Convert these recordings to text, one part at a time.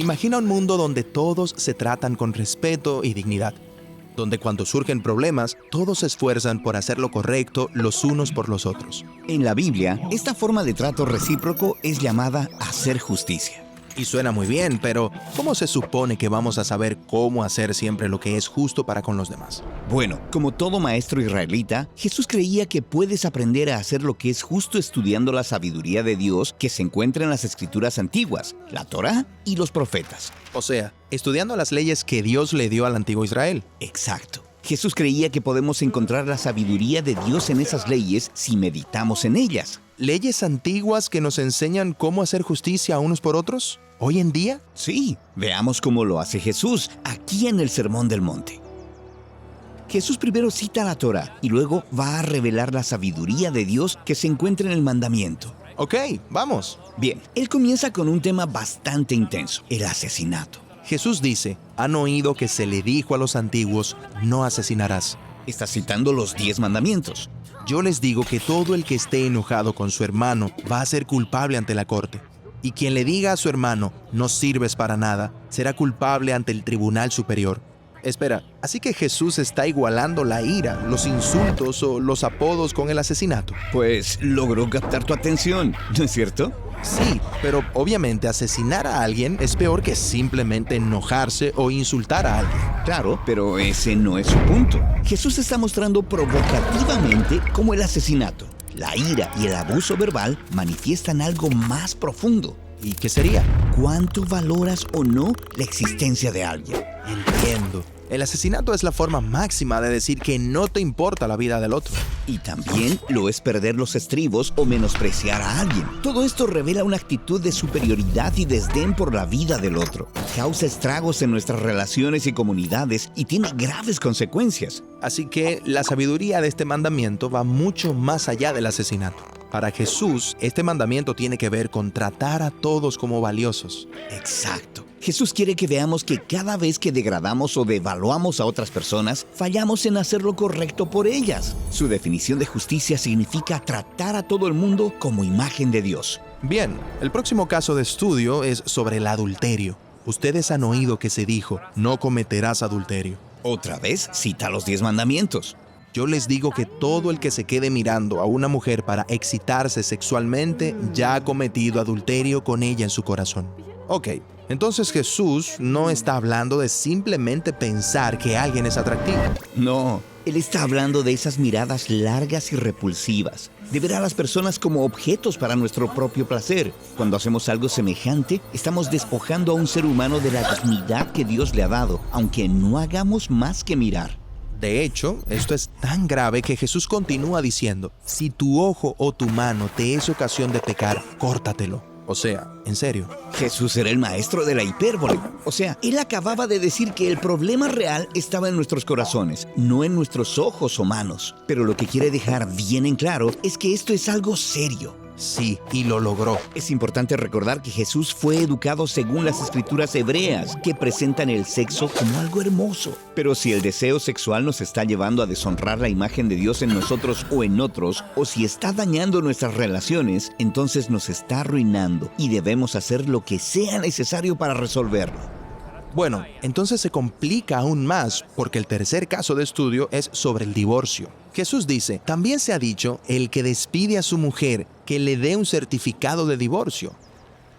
Imagina un mundo donde todos se tratan con respeto y dignidad, donde cuando surgen problemas, todos se esfuerzan por hacer lo correcto los unos por los otros. En la Biblia, esta forma de trato recíproco es llamada hacer justicia. Y suena muy bien, pero ¿cómo se supone que vamos a saber cómo hacer siempre lo que es justo para con los demás? Bueno, como todo maestro israelita, Jesús creía que puedes aprender a hacer lo que es justo estudiando la sabiduría de Dios que se encuentra en las escrituras antiguas, la Torá y los profetas. O sea, estudiando las leyes que Dios le dio al antiguo Israel. Exacto. Jesús creía que podemos encontrar la sabiduría de Dios en esas leyes si meditamos en ellas. ¿Leyes antiguas que nos enseñan cómo hacer justicia unos por otros? ¿Hoy en día? Sí, veamos cómo lo hace Jesús aquí en el Sermón del Monte. Jesús primero cita la Torá y luego va a revelar la sabiduría de Dios que se encuentra en el mandamiento. Ok, vamos. Bien, él comienza con un tema bastante intenso, el asesinato. Jesús dice, han oído que se le dijo a los antiguos, no asesinarás. Está citando los 10 mandamientos. Yo les digo que todo el que esté enojado con su hermano va a ser culpable ante la corte. Y quien le diga a su hermano, no sirves para nada, será culpable ante el tribunal superior. Espera, ¿así que Jesús está igualando la ira, los insultos o los apodos con el asesinato? Pues logró captar tu atención, ¿no es cierto? Sí, pero obviamente asesinar a alguien es peor que simplemente enojarse o insultar a alguien. Claro, pero ese no es su punto. Jesús está mostrando provocativamente cómo el asesinato, la ira y el abuso verbal manifiestan algo más profundo. ¿Y qué sería? ¿Cuánto valoras o no la existencia de alguien? Entiendo. El asesinato es la forma máxima de decir que no te importa la vida del otro. Y también lo es perder los estribos o menospreciar a alguien. Todo esto revela una actitud de superioridad y desdén por la vida del otro. Causa estragos en nuestras relaciones y comunidades y tiene graves consecuencias. Así que la sabiduría de este mandamiento va mucho más allá del asesinato. Para Jesús, este mandamiento tiene que ver con tratar a todos como valiosos. Exacto. Jesús quiere que veamos que cada vez que degradamos o devaluamos a otras personas, fallamos en hacer lo correcto por ellas. Su definición de justicia significa tratar a todo el mundo como imagen de Dios. Bien, el próximo caso de estudio es sobre el adulterio. Ustedes han oído que se dijo, no cometerás adulterio. Otra vez cita los 10 mandamientos. Yo les digo que todo el que se quede mirando a una mujer para excitarse sexualmente ya ha cometido adulterio con ella en su corazón. Ok, entonces Jesús no está hablando de simplemente pensar que alguien es atractivo. No, él está hablando de esas miradas largas y repulsivas, de ver a las personas como objetos para nuestro propio placer. Cuando hacemos algo semejante, estamos despojando a un ser humano de la dignidad que Dios le ha dado, aunque no hagamos más que mirar. De hecho, esto es tan grave que Jesús continúa diciendo, si tu ojo o tu mano te es ocasión de pecar, córtatelo. O sea, en serio. Jesús era el maestro de la hipérbole. O sea, él acababa de decir que el problema real estaba en nuestros corazones, no en nuestros ojos o manos. Pero lo que quiere dejar bien en claro es que esto es algo serio. Sí, y lo logró. Es importante recordar que Jesús fue educado según las escrituras hebreas, que presentan el sexo como algo hermoso. Pero si el deseo sexual nos está llevando a deshonrar la imagen de Dios en nosotros o en otros, o si está dañando nuestras relaciones, entonces nos está arruinando y debemos hacer lo que sea necesario para resolverlo. Bueno, entonces se complica aún más porque el tercer caso de estudio es sobre el divorcio. Jesús dice, también se ha dicho, el que despide a su mujer, que le dé un certificado de divorcio.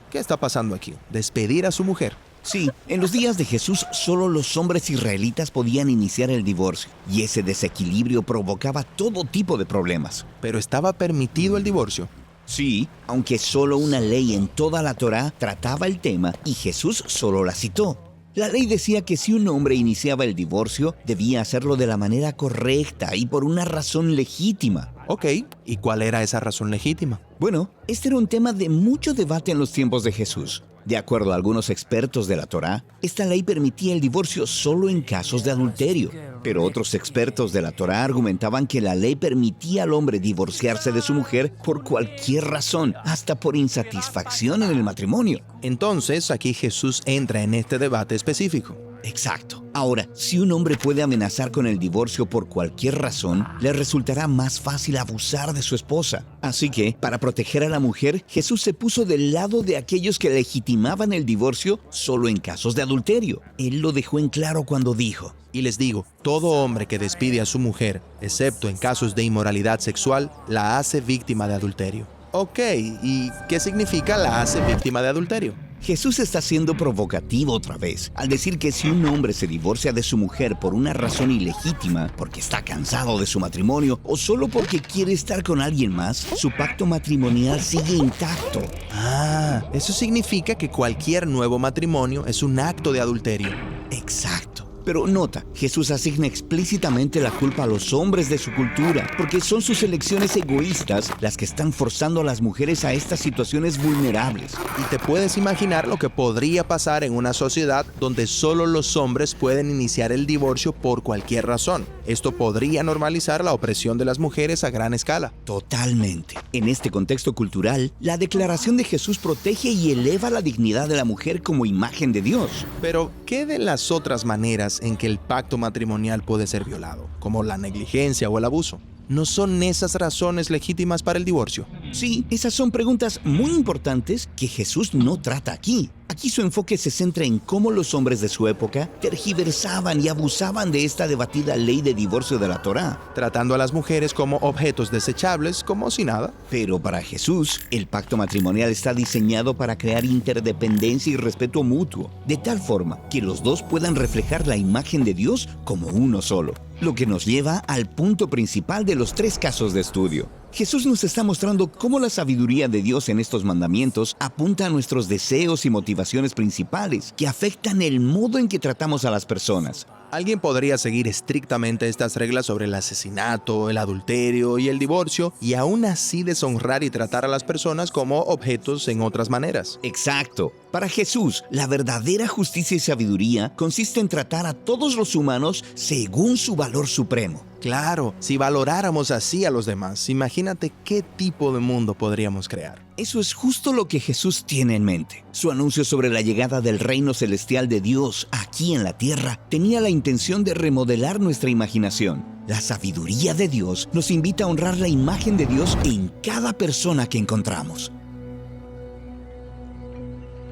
¿Qué está pasando aquí? ¿Despedir a su mujer? Sí, en los días de Jesús solo los hombres israelitas podían iniciar el divorcio, y ese desequilibrio provocaba todo tipo de problemas. ¿Pero estaba permitido el divorcio? Sí, aunque solo una ley en toda la Torá trataba el tema y Jesús solo la citó. La ley decía que si un hombre iniciaba el divorcio, debía hacerlo de la manera correcta y por una razón legítima. Ok, ¿y cuál era esa razón legítima? Bueno, este era un tema de mucho debate en los tiempos de Jesús. De acuerdo a algunos expertos de la Torá, esta ley permitía el divorcio solo en casos de adulterio. Pero otros expertos de la Torá argumentaban que la ley permitía al hombre divorciarse de su mujer por cualquier razón, hasta por insatisfacción en el matrimonio. Entonces, aquí Jesús entra en este debate específico. Exacto. Ahora, si un hombre puede amenazar con el divorcio por cualquier razón, le resultará más fácil abusar de su esposa. Así que, para proteger a la mujer, Jesús se puso del lado de aquellos que legitimaban el divorcio solo en casos de adulterio. Él lo dejó en claro cuando dijo: Y les digo, todo hombre que despide a su mujer, excepto en casos de inmoralidad sexual, la hace víctima de adulterio. Ok, ¿y qué significa la hace víctima de adulterio? Jesús está siendo provocativo otra vez, al decir que si un hombre se divorcia de su mujer por una razón ilegítima, porque está cansado de su matrimonio o solo porque quiere estar con alguien más, su pacto matrimonial sigue intacto. Ah, eso significa que cualquier nuevo matrimonio es un acto de adulterio. Exacto. Pero nota, Jesús asigna explícitamente la culpa a los hombres de su cultura, porque son sus elecciones egoístas las que están forzando a las mujeres a estas situaciones vulnerables. Y te puedes imaginar lo que podría pasar en una sociedad donde solo los hombres pueden iniciar el divorcio por cualquier razón. Esto podría normalizar la opresión de las mujeres a gran escala. Totalmente. En este contexto cultural, la declaración de Jesús protege y eleva la dignidad de la mujer como imagen de Dios. Pero, ¿qué de las otras maneras en que el pacto matrimonial puede ser violado, como la negligencia o el abuso? ¿No son esas razones legítimas para el divorcio? Sí, esas son preguntas muy importantes que Jesús no trata aquí. Aquí su enfoque se centra en cómo los hombres de su época tergiversaban y abusaban de esta debatida ley de divorcio de la Torá, tratando a las mujeres como objetos desechables, como si nada. Pero para Jesús, el pacto matrimonial está diseñado para crear interdependencia y respeto mutuo, de tal forma que los dos puedan reflejar la imagen de Dios como uno solo. Lo que nos lleva al punto principal de los 3 casos de estudio. Jesús nos está mostrando cómo la sabiduría de Dios en estos mandamientos apunta a nuestros deseos y motivaciones principales que afectan el modo en que tratamos a las personas. Alguien podría seguir estrictamente estas reglas sobre el asesinato, el adulterio y el divorcio y aún así deshonrar y tratar a las personas como objetos en otras maneras. Exacto. Para Jesús, la verdadera justicia y sabiduría consiste en tratar a todos los humanos según su valor supremo. Claro, si valoráramos así a los demás, imagínate qué tipo de mundo podríamos crear. Eso es justo lo que Jesús tiene en mente. Su anuncio sobre la llegada del reino celestial de Dios aquí en la tierra tenía la intención de remodelar nuestra imaginación. La sabiduría de Dios nos invita a honrar la imagen de Dios en cada persona que encontramos.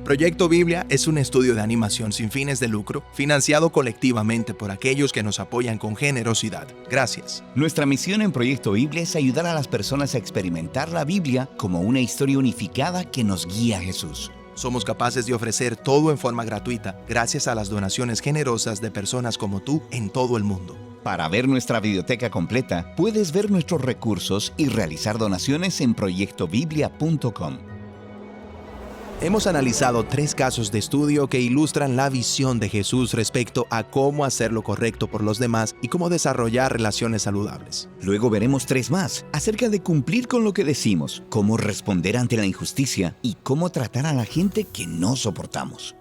Proyecto Biblia es un estudio de animación sin fines de lucro, financiado colectivamente por aquellos que nos apoyan con generosidad. Gracias. Nuestra misión en Proyecto Biblia es ayudar a las personas a experimentar la Biblia como una historia unificada que nos guía a Jesús. Somos capaces de ofrecer todo en forma gratuita gracias a las donaciones generosas de personas como tú en todo el mundo. Para ver nuestra biblioteca completa, puedes ver nuestros recursos y realizar donaciones en proyectobiblia.com. Hemos analizado 3 casos de estudio que ilustran la visión de Jesús respecto a cómo hacer lo correcto por los demás y cómo desarrollar relaciones saludables. Luego veremos 3 más, acerca de cumplir con lo que decimos, cómo responder ante la injusticia y cómo tratar a la gente que no soportamos.